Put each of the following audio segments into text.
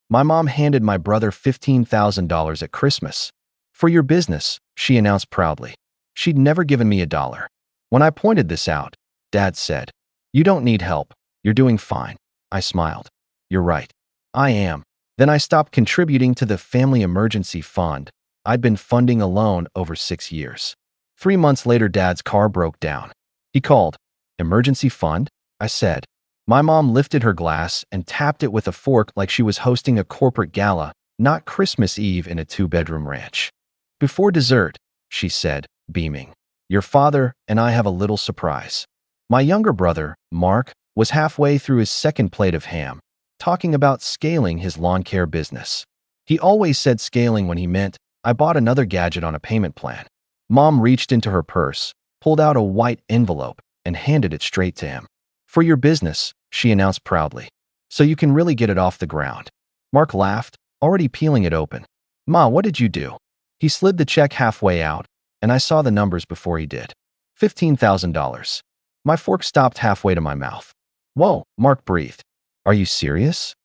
My mom handed my brother $15,000 at Christmas. For your business, she announced proudly. She'd never given me $1. When I pointed this out, Dad said, "You don't need help. You're doing fine." I smiled. "You're right. I am." Then I stopped contributing to the family emergency fund I'd been funding alone over 6 years. 3 months later, Dad's car broke down. He called. "Emergency fund?" I said. My mom lifted her glass and tapped it with a fork like she was hosting a corporate gala, not Christmas Eve in a 2-bedroom ranch. "Before dessert," she said, beaming, "your father and I have a little surprise." My younger brother, Mark, was halfway through his second plate of ham, talking about scaling his lawn care business. He always said scaling when he meant, I bought another gadget on a payment plan. Mom reached into her purse, pulled out a white envelope, and handed it straight to him. "For your business," she announced proudly, "so you can really get it off the ground." Mark laughed, already peeling it open. "Ma, what did you do?" He slid the check halfway out, and I saw the numbers before he did. $15,000. My fork stopped halfway to my mouth. "Whoa," Mark breathed. "Are you serious?"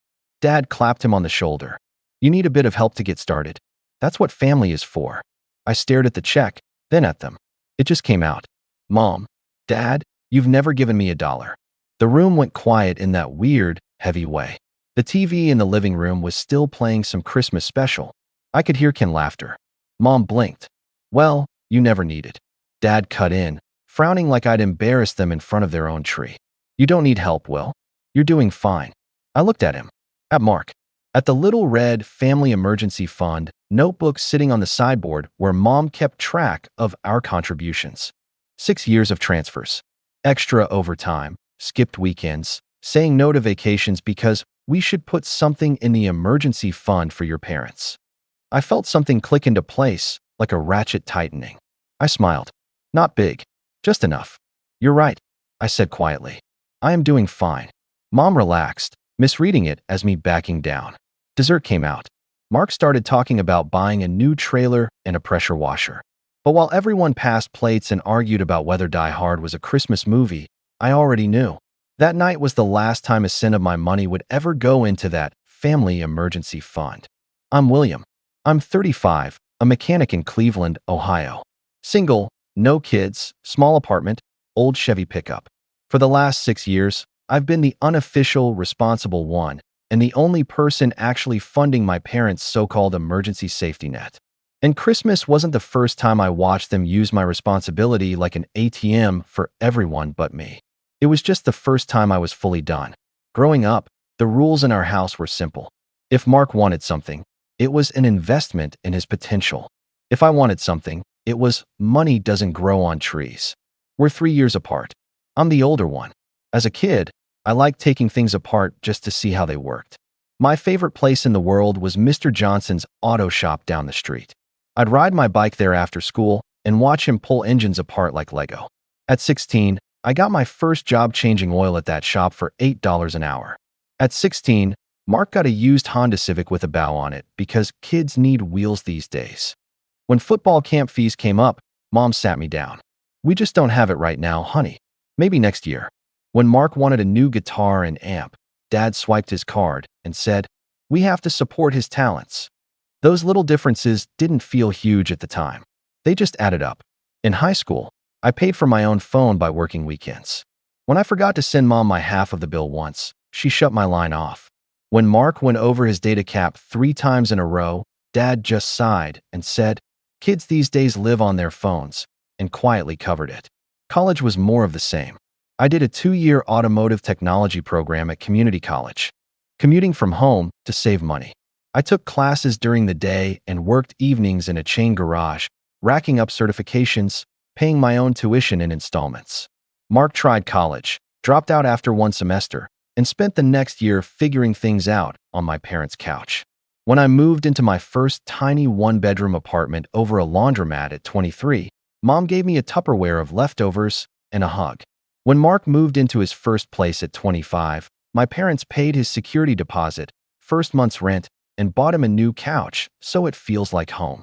Dad clapped him on the shoulder. "You need a bit of help to get started. That's what family is for." I stared at the check, then at them. It just came out. "Mom, Dad, you've never given me $1." The room went quiet in that weird, heavy way. The TV in the living room was still playing some Christmas special. I could hear Ken's laughter. Mom blinked. "Well, you never need it." Dad cut in, frowning like I'd embarrassed them in front of their own tree. "You don't need help, Will. You're doing fine." I looked at him, at Mark, at the little red family emergency fund notebook sitting on the sideboard where Mom kept track of our contributions. 6 years of transfers, extra overtime, skipped weekends, saying no to vacations because we should put something in the emergency fund for your parents. I felt something click into place, like a ratchet tightening. I smiled. "Not big, just enough." "You're right," I said quietly. "I am doing fine." Mom relaxed, misreading it as me backing down. Dessert came out. Mark started talking about buying a new trailer and a pressure washer. But while everyone passed plates and argued about whether Die Hard was a Christmas movie, I already knew. That night was the last time a cent of my money would ever go into that family emergency fund. I'm William. I'm 35, a mechanic in Cleveland, Ohio. Single, no kids, small apartment, old Chevy pickup. For the last 6 years, I've been the unofficial, responsible one, and the only person actually funding my parents' so-called emergency safety net. And Christmas wasn't the first time I watched them use my responsibility like an ATM for everyone but me. It was just the first time I was fully done. Growing up, the rules in our house were simple. If Mark wanted something, it was an investment in his potential. If I wanted something, it was money doesn't grow on trees. We're 3 years apart. I'm the older one. As a kid, I liked taking things apart just to see how they worked. My favorite place in the world was Mr. Johnson's auto shop down the street. I'd ride my bike there after school and watch him pull engines apart like Lego. At 16, I got my first job changing oil at that shop for $8 an hour. At 16, Mark got a used Honda Civic with a bow on it because kids need wheels these days. When football camp fees came up, Mom sat me down. "We just don't have it right now, honey. Maybe next year." When Mark wanted a new guitar and amp, Dad swiped his card and said, "We have to support his talents." Those little differences didn't feel huge at the time. They just added up. In high school, I paid for my own phone by working weekends. When I forgot to send Mom my half of the bill once, she shut my line off. When Mark went over his data cap 3 times in a row, Dad just sighed and said, "Kids these days live on their phones," and quietly covered it. College was more of the same. I did a 2-year automotive technology program at community college, commuting from home to save money. I took classes during the day and worked evenings in a chain garage, racking up certifications, paying my own tuition in installments. Mark tried college, dropped out after 1 semester, and spent the next year figuring things out on my parents' couch. When I moved into my first tiny 1-bedroom apartment over a laundromat at 23, Mom gave me a Tupperware of leftovers and a hug. When Mark moved into his first place at 25, my parents paid his security deposit, first month's rent, and bought him a new couch, so it feels like home.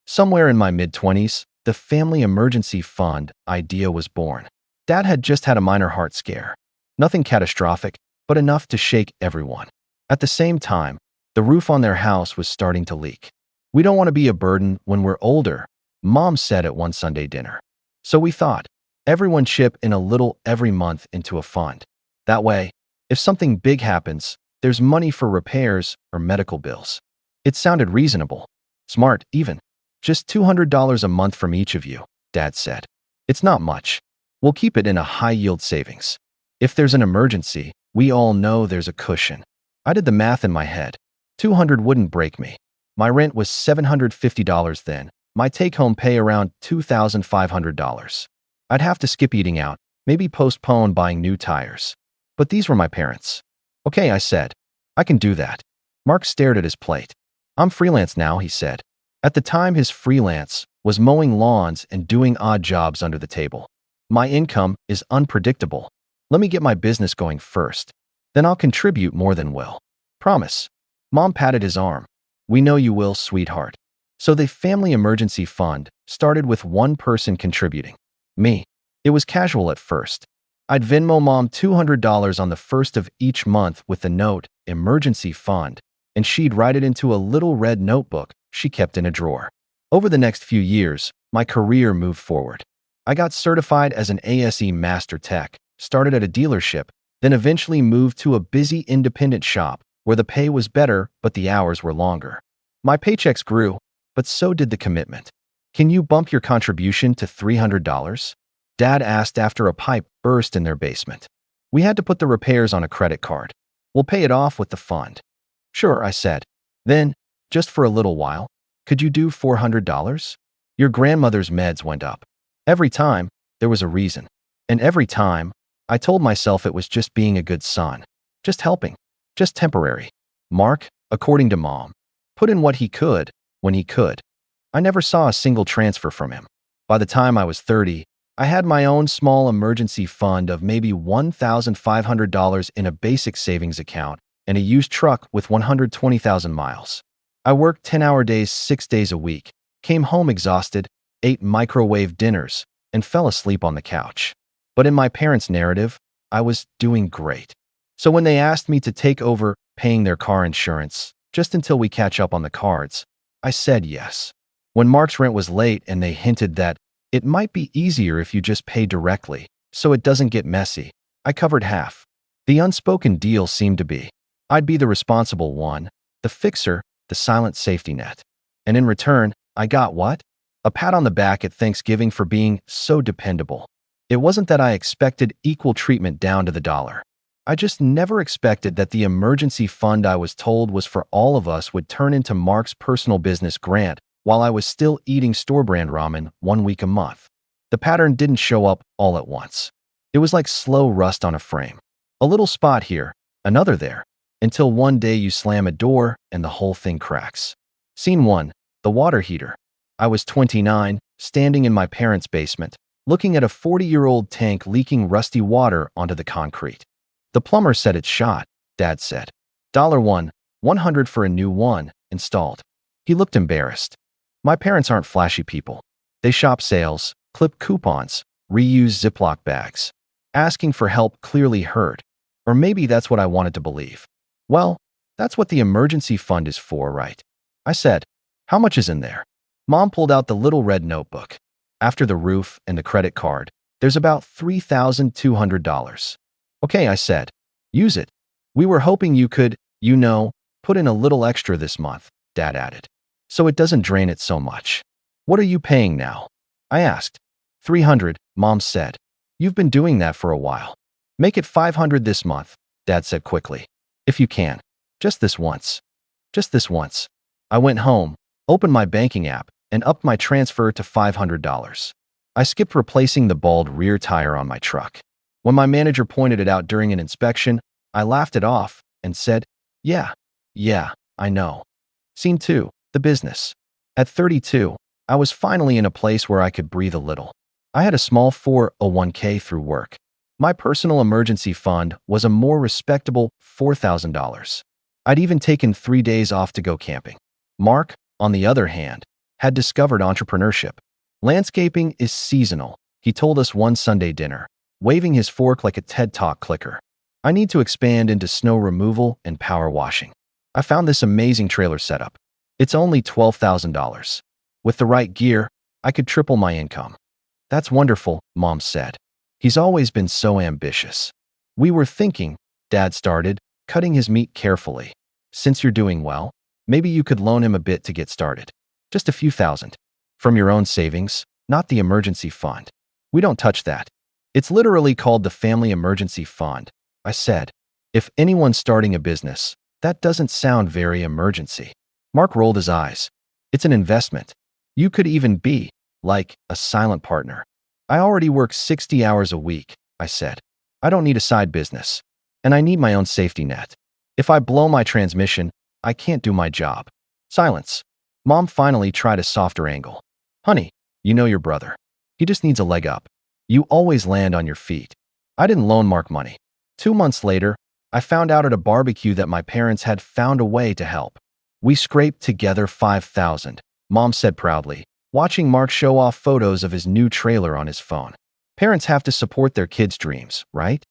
Somewhere in my mid-20s, the family emergency fund idea was born. Dad had just had a minor heart scare. Nothing catastrophic, but enough to shake everyone. At the same time, The roof on their house was starting to leak. "We don't want to be a burden when we're older," Mom said at one Sunday dinner. So we thought, everyone chip in a little every month into a fund. That way, if something big happens, there's money for repairs or medical bills. It sounded reasonable. Smart, even. "Just $200 a month from each of you," Dad said. "It's not much. We'll keep it in a high-yield savings. If there's an emergency, we all know there's a cushion." I did the math in my head. 200 wouldn't break me. My rent was $750 then. My take-home pay around $2,500. I'd have to skip eating out, maybe postpone buying new tires. But these were my parents. "Okay," I said. "I can do that." Mark stared at his plate. "I'm freelance now," he said. At the time, his freelance was mowing lawns and doing odd jobs under the table. "My income is unpredictable. Let me get my business going first. Then I'll contribute more than will. Promise." Mom patted his arm. "We know you will, sweetheart." So the family emergency fund started with one person contributing. Me. It was casual at first. I'd Venmo Mom $200 on the first of each month with the note, "Emergency Fund," and she'd write it into a little red notebook she kept in a drawer. Over the next few years, my career moved forward. I got certified as an ASE Master Tech, started at a dealership, then eventually moved to a busy independent shop where the pay was better but the hours were longer. My paychecks grew, but so did the commitment. "Can you bump your contribution to $300? Dad asked after a pipe burst in their basement. We had to put the repairs on a credit card. "We'll pay it off with the fund." "Sure," I said. Then, just for a little while, "Could you do $400? Your grandmother's meds went up." Every time, there was a reason. And every time, I told myself it was just being a good son. Just helping. Just temporary. Mark, according to Mom, put in what he could when he could. I never saw a single transfer from him. By the time I was 30, I had my own small emergency fund of maybe $1,500 in a basic savings account and a used truck with 120,000 miles. I worked 10-hour days 6 days a week, came home exhausted, ate microwave dinners, and fell asleep on the couch. But in my parents' narrative, I was doing great. So when they asked me to take over paying their car insurance, just until we catch up on the cards, I said yes. When Mark's rent was late and they hinted that it might be easier if you just pay directly, so it doesn't get messy, I covered half. The unspoken deal seemed to be, I'd be the responsible one, the fixer, the silent safety net. And in return, I got what? A pat on the back at Thanksgiving for being so dependable. It wasn't that I expected equal treatment down to the dollar. I just never expected that the emergency fund I was told was for all of us would turn into Mark's personal business grant while I was still eating store-brand ramen 1 week a month. The pattern didn't show up all at once. It was like slow rust on a frame. A little spot here, another there, until one day you slam a door and the whole thing cracks. Scene 1, the water heater. I was 29, standing in my parents' basement, looking at a 40-year-old tank leaking rusty water onto the concrete. "The plumber said it's shot," Dad said. $1, $100 for a new one, installed. He looked embarrassed. My parents aren't flashy people. They shop sales, clip coupons, reuse Ziploc bags. Asking for help clearly hurt. Or maybe that's what I wanted to believe. "Well, that's what the emergency fund is for, right?" I said. "How much is in there?" Mom pulled out the little red notebook. "After the roof and the credit card, there's about $3,200. "Okay," I said. "Use it. We were hoping you could, put in a little extra this month," Dad added. "So it doesn't drain it so much." "What are you paying now?" I asked. $300, Mom said. "You've been doing that for a while. Make it $500 this month," Dad said quickly. "If you can. Just this once. Just this once." I went home, opened my banking app, and upped my transfer to $500. I skipped replacing the bald rear tire on my truck. When my manager pointed it out during an inspection, I laughed it off and said, Yeah, I know." Scene 2, the business. At 32, I was finally in a place where I could breathe a little. I had a small 401k through work. My personal emergency fund was a more respectable $4,000. I'd even taken 3 days off to go camping. Mark, on the other hand, had discovered entrepreneurship. "Landscaping is seasonal," he told us one Sunday dinner, waving his fork like a TED Talk clicker. "I need to expand into snow removal and power washing." I found this amazing trailer setup. It's only $12,000. With the right gear, I could triple my income. That's wonderful, Mom said. He's always been so ambitious. We were thinking, Dad started, cutting his meat carefully. Since you're doing well, maybe you could loan him a bit to get started. Just a few thousand. From your own savings, not the emergency fund. We don't touch that. It's literally called the Family Emergency Fund, I said. If anyone's starting a business, that doesn't sound very emergency. Mark rolled his eyes. It's an investment. You could even be, like, a silent partner. I already work 60 hours a week, I said. I don't need a side business. And I need my own safety net. If I blow my transmission, I can't do my job. Silence. Mom finally tried a softer angle. Honey, you know your brother. He just needs a leg up. You always land on your feet. I didn't loan Mark money. 2 months later, I found out at a barbecue that my parents had found a way to help. We scraped together $5,000, Mom said proudly, watching Mark show off photos of his new trailer on his phone. Parents have to support their kids' dreams, right?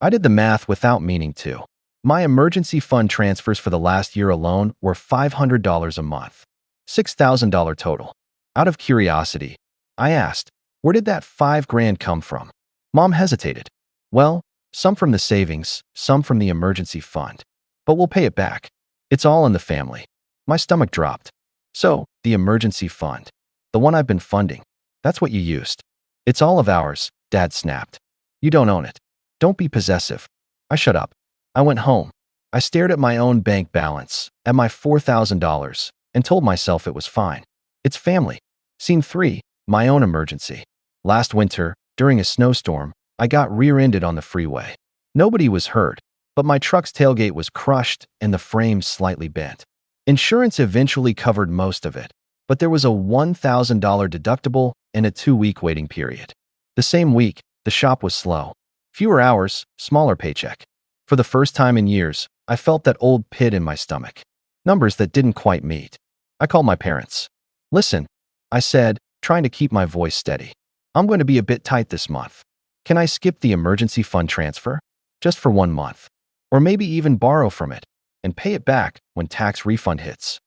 I did the math without meaning to. My emergency fund transfers for the last year alone were $500 a month. $6,000 total. Out of curiosity, I asked, where did that $5,000 come from? Mom hesitated. Well, some from the savings, some from the emergency fund. But we'll pay it back. It's all in the family. My stomach dropped. So, the emergency fund. The one I've been funding. That's what you used. It's all of ours, Dad snapped. You don't own it. Don't be possessive. I shut up. I went home. I stared at my own bank balance, at my $4,000, and told myself it was fine. It's family. Scene 3, my own emergency. Last winter, during a snowstorm, I got rear-ended on the freeway. Nobody was hurt, but my truck's tailgate was crushed and the frame slightly bent. Insurance eventually covered most of it, but there was a $1,000 deductible and a 2-week waiting period. The same week, the shop was slow. Fewer hours, smaller paycheck. For the first time in years, I felt that old pit in my stomach. Numbers that didn't quite meet. I called my parents. Listen, I said, trying to keep my voice steady. I'm going to be a bit tight this month. Can I skip the emergency fund transfer? Just for 1 month. Or maybe even borrow from it and pay it back when tax refund hits.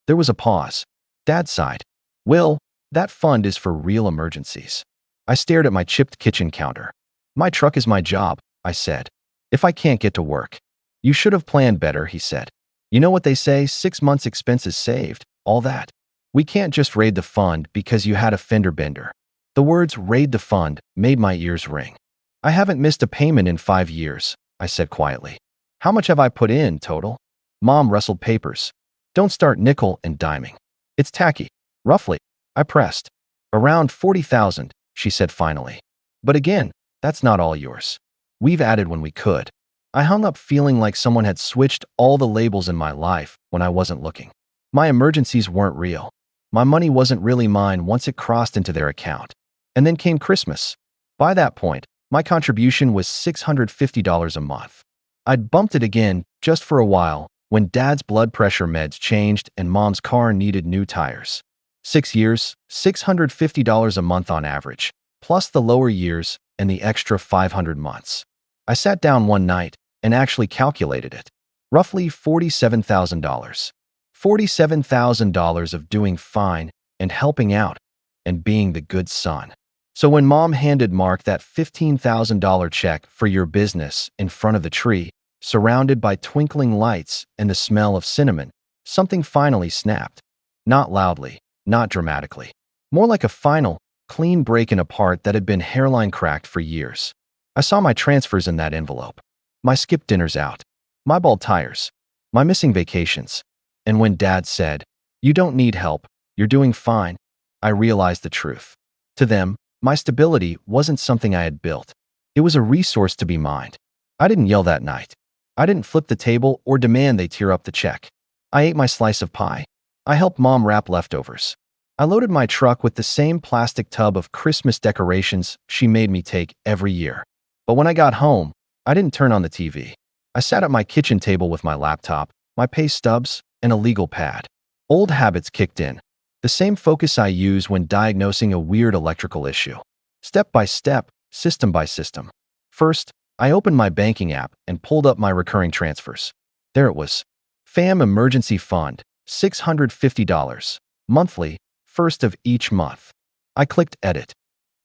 There was a pause. Dad sighed. Will, that fund is for real emergencies. I stared at my chipped kitchen counter. My truck is my job, I said. If I can't get to work. You should have planned better, he said. You know what they say, 6 months expenses saved, all that. We can't just raid the fund because you had a fender bender. The words raid the fund made my ears ring. I haven't missed a payment in 5 years, I said quietly. How much have I put in total? Mom rustled papers. Don't start nickel and diming. It's tacky. Roughly. I pressed. Around 40,000, she said finally. But again, that's not all yours. We've added when we could. I hung up feeling like someone had switched all the labels in my life when I wasn't looking. My emergencies weren't real. My money wasn't really mine once it crossed into their account. And then came Christmas. By that point, my contribution was $650 a month. I'd bumped it again just for a while when Dad's blood pressure meds changed and Mom's car needed new tires. 6 years, $650 a month on average, plus the lower years and the extra 500 months. I sat down one night and actually calculated it. Roughly $47,000. $47,000 of doing fine and helping out and being the good son. So when Mom handed Mark that $15,000 check for your business in front of the tree, surrounded by twinkling lights and the smell of cinnamon, something finally snapped. Not loudly, not dramatically. More like a final, clean break in a part that had been hairline cracked for years. I saw my transfers in that envelope. My skipped dinners out. My bald tires. My missing vacations. And when Dad said, "You don't need help, you're doing fine," I realized the truth. To them, my stability wasn't something I had built. It was a resource to be mined. I didn't yell that night. I didn't flip the table or demand they tear up the check. I ate my slice of pie. I helped Mom wrap leftovers. I loaded my truck with the same plastic tub of Christmas decorations she made me take every year. But when I got home, I didn't turn on the TV. I sat at my kitchen table with my laptop, my pay stubs, and a legal pad. Old habits kicked in. The same focus I use when diagnosing a weird electrical issue. Step by step, system by system. First, I opened my banking app and pulled up my recurring transfers. There it was. Fam Emergency Fund, $650. Monthly, first of each month. I clicked Edit.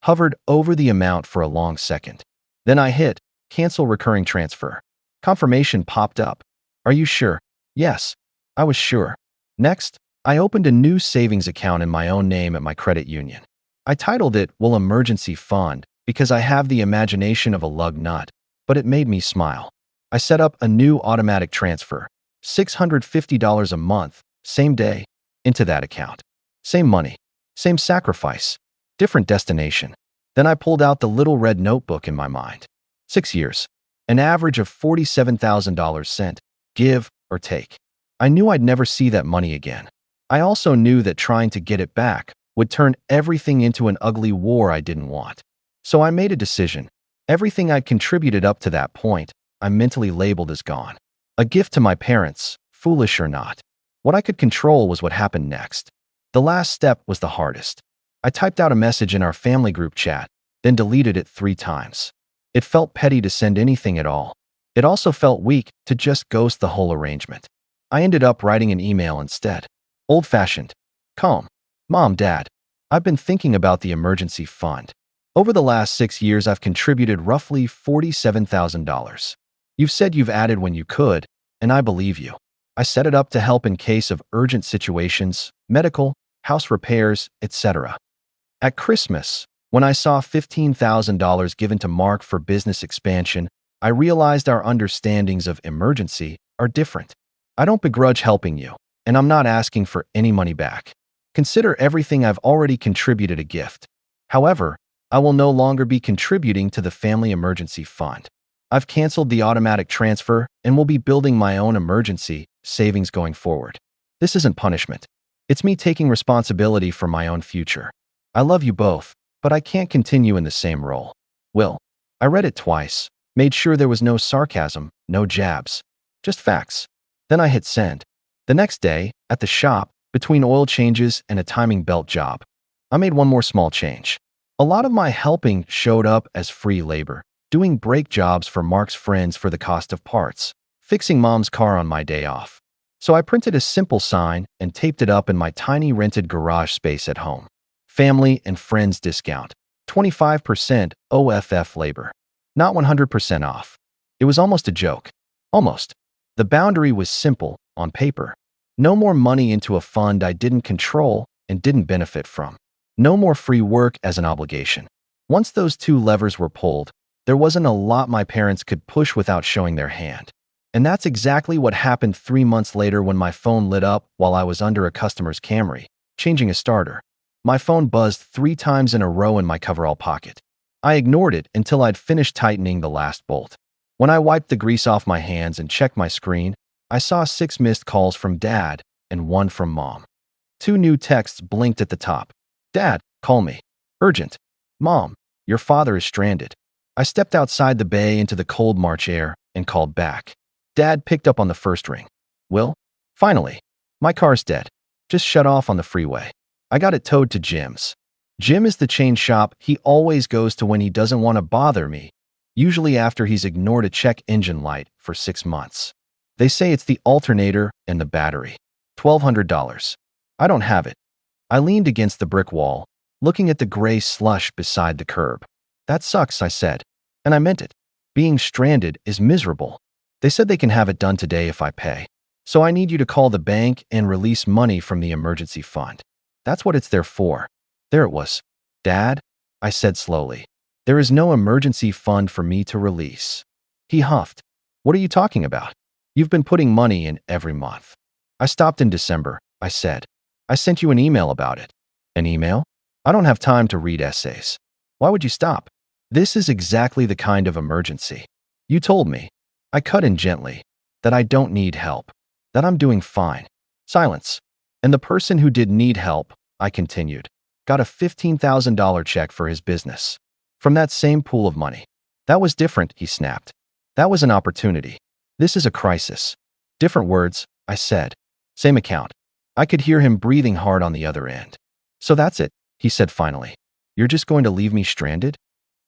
Hovered over the amount for a long second. Then I hit Cancel Recurring Transfer. Confirmation popped up. Are you sure? Yes, I was sure. Next, I opened a new savings account in my own name at my credit union. I titled it Emergency Fund because I have the imagination of a lug nut, but it made me smile. I set up a new automatic transfer, $650 a month, same day, into that account. Same money, same sacrifice, different destination. Then I pulled out the little red notebook in my mind. 6 years, an average of $47,000 sent, give or take. I knew I'd never see that money again. I also knew that trying to get it back would turn everything into an ugly war I didn't want. So I made a decision. Everything I'd contributed up to that point, I mentally labeled as gone. A gift to my parents, foolish or not. What I could control was what happened next. The last step was the hardest. I typed out a message in our family group chat, then deleted it 3 times. It felt petty to send anything at all. It also felt weak to just ghost the whole arrangement. I ended up writing an email instead. Old-fashioned. Calm. Mom, Dad, I've been thinking about the emergency fund. Over the last 6 years, I've contributed roughly $47,000. You've said you've added when you could, and I believe you. I set it up to help in case of urgent situations, medical, house repairs, etc. At Christmas, when I saw $15,000 given to Mark for business expansion, I realized our understandings of emergency are different. I don't begrudge helping you, and I'm not asking for any money back. Consider everything I've already contributed a gift. However, I will no longer be contributing to the family emergency fund. I've canceled the automatic transfer and will be building my own emergency savings going forward. This isn't punishment. It's me taking responsibility for my own future. I love you both, but I can't continue in the same role. Will. I read it twice, made sure there was no sarcasm, no jabs, just facts. Then I hit send. The next day, at the shop, between oil changes and a timing belt job, I made one more small change. A lot of my helping showed up as free labor, doing brake jobs for Mark's friends for the cost of parts, fixing Mom's car on my day off. So I printed a simple sign and taped it up in my tiny rented garage space at home. Family and friends discount, 25% OFF labor, not 100% off. It was almost a joke. Almost. The boundary was simple, on paper. No more money into a fund I didn't control and didn't benefit from. No more free work as an obligation. Once those 2 levers were pulled, there wasn't a lot my parents could push without showing their hand. And that's exactly what happened 3 months later when my phone lit up while I was under a customer's Camry, changing a starter. My phone buzzed 3 times in a row in my coverall pocket. I ignored it until I'd finished tightening the last bolt. When I wiped the grease off my hands and checked my screen, I saw 6 missed calls from Dad and 1 from Mom. 2 new texts blinked at the top. Dad, call me. Urgent. Mom, your father is stranded. I stepped outside the bay into the cold March air and called back. Dad picked up on the first ring. Will? Finally. My car's dead. Just shut off on the freeway. I got it towed to Jim's. Jim is the chain shop he always goes to when he doesn't want to bother me, usually after he's ignored a check engine light for 6 months. They say it's the alternator and the battery. $1,200. I don't have it. I leaned against the brick wall, looking at the gray slush beside the curb. That sucks, I said. And I meant it. Being stranded is miserable. They said they can have it done today if I pay. So I need you to call the bank and release money from the emergency fund. That's what it's there for. There it was. Dad, I said slowly. There is no emergency fund for me to release. He huffed. What are you talking about? You've been putting money in every month. I stopped in December, I said. I sent you an email about it. An email? I don't have time to read essays. Why would you stop? This is exactly the kind of emergency. You told me. I cut in gently. That I don't need help. That I'm doing fine. Silence. And the person who did need help, I continued, got a $15,000 check for his business. From that same pool of money. That was different, he snapped. That was an opportunity. This is a crisis. Different words, I said. Same account. I could hear him breathing hard on the other end. So that's it, he said finally. You're just going to leave me stranded?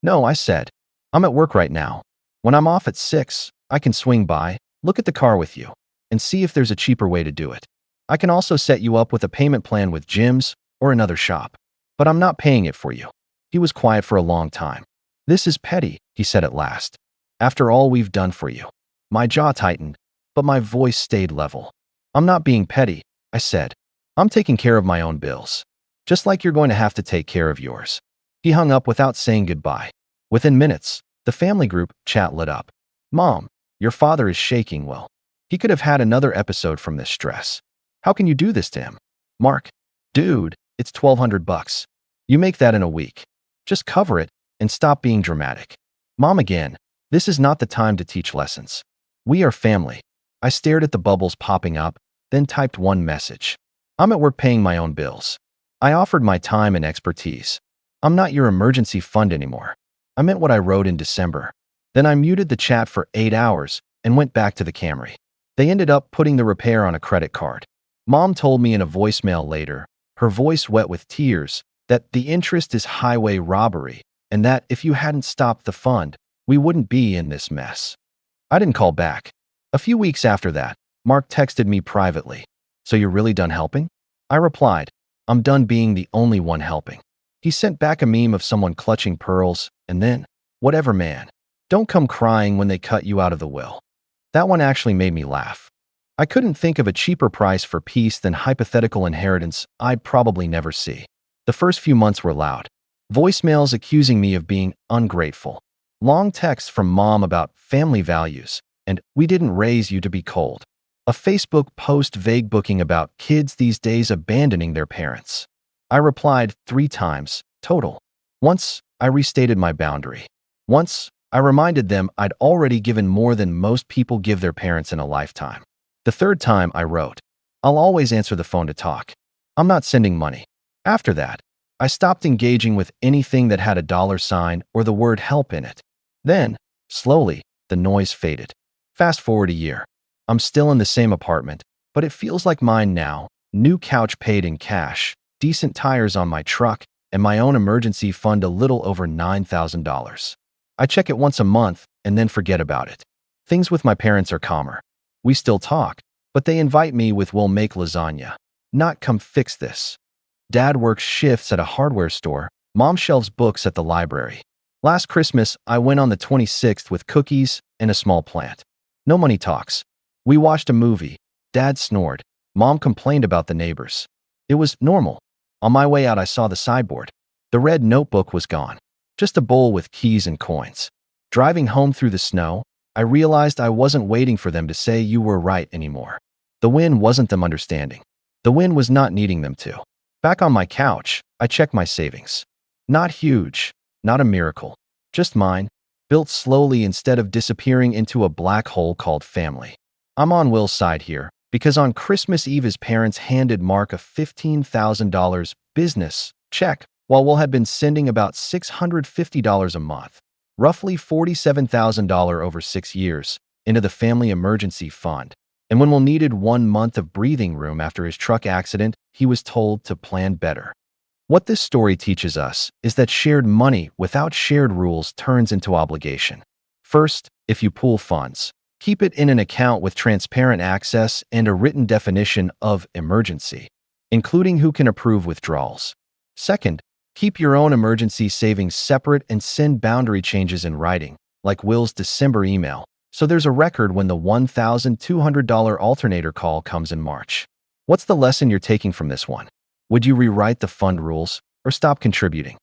No, I said. I'm at work right now. When I'm off at 6, I can swing by, look at the car with you. and see if there's a cheaper way to do it. I can also set you up with a payment plan with gyms or another shop, but I'm not paying it for you." He was quiet for a long time. "This is petty," he said at last. "After all we've done for you." My jaw tightened, but my voice stayed level. "I'm not being petty," I said. "I'm taking care of my own bills, just like you're going to have to take care of yours." He hung up without saying goodbye. Within minutes, the family group chat lit up. "Mom, your father is shaking well. He could have had another episode from this stress. How can you do this to him?" "Mark, dude, it's $1,200. You make that in a week. Just cover it and stop being dramatic." "Mom again, this is not the time to teach lessons. We are family." I stared at the bubbles popping up, then typed one message. "I'm at work paying my own bills. I offered my time and expertise. I'm not your emergency fund anymore." I meant what I wrote in December. Then I muted the chat for 8 hours and went back to the Camry. They ended up putting the repair on a credit card. Mom told me in a voicemail later, her voice wet with tears, that the interest is highway robbery and that if you hadn't stopped the fund, we wouldn't be in this mess. I didn't call back. A few weeks after that, Mark texted me privately. "So you're really done helping?" I replied, "I'm done being the only one helping." He sent back a meme of someone clutching pearls, and then, "Whatever, man. Don't come crying when they cut you out of the will." That one actually made me laugh. I couldn't think of a cheaper price for peace than hypothetical inheritance I'd probably never see. The first few months were loud. Voicemails accusing me of being ungrateful. Long texts from mom about family values, and "we didn't raise you to be cold." A Facebook post vague booking about kids these days abandoning their parents. I replied 3 times, total. Once, I restated my boundary. Once, I reminded them I'd already given more than most people give their parents in a lifetime. The 3rd time, I wrote, "I'll always answer the phone to talk. I'm not sending money." After that, I stopped engaging with anything that had a $sign or the word help in it. Then, slowly, the noise faded. Fast forward a year. I'm still in the same apartment, but it feels like mine now. New couch paid in cash, decent tires on my truck, and my own emergency fund a little over $9,000. I check it once a month and then forget about it. Things with my parents are calmer. We still talk, but they invite me with "we'll make lasagna," not "come fix this." Dad works shifts at a hardware store. Mom shelves books at the library. Last Christmas, I went on the 26th with cookies and a small plant. No money talks. We watched a movie. Dad snored. Mom complained about the neighbors. It was normal. On my way out, I saw the sideboard. The red notebook was gone. Just a bowl with keys and coins. Driving home through the snow, I realized I wasn't waiting for them to say "you were right" anymore. The win wasn't them understanding. The win was not needing them to. Back on my couch, I checked my savings. Not huge, not a miracle, just mine, built slowly instead of disappearing into a black hole called family. I'm on Will's side here, because on Christmas Eve his parents handed Mark a $15,000 business check, while Will had been sending about $650 a month, roughly $47,000 over 6 years, into the family emergency fund. And when Will needed 1 month of breathing room after his truck accident, he was told to plan better. What this story teaches us is that shared money without shared rules turns into obligation. First, if you pool funds, keep it in an account with transparent access and a written definition of emergency, including who can approve withdrawals. Second, keep your own emergency savings separate and send boundary changes in writing, like Will's December email, so there's a record when the $1,200 alternator call comes in March. What's the lesson you're taking from this one? Would you rewrite the fund rules or stop contributing?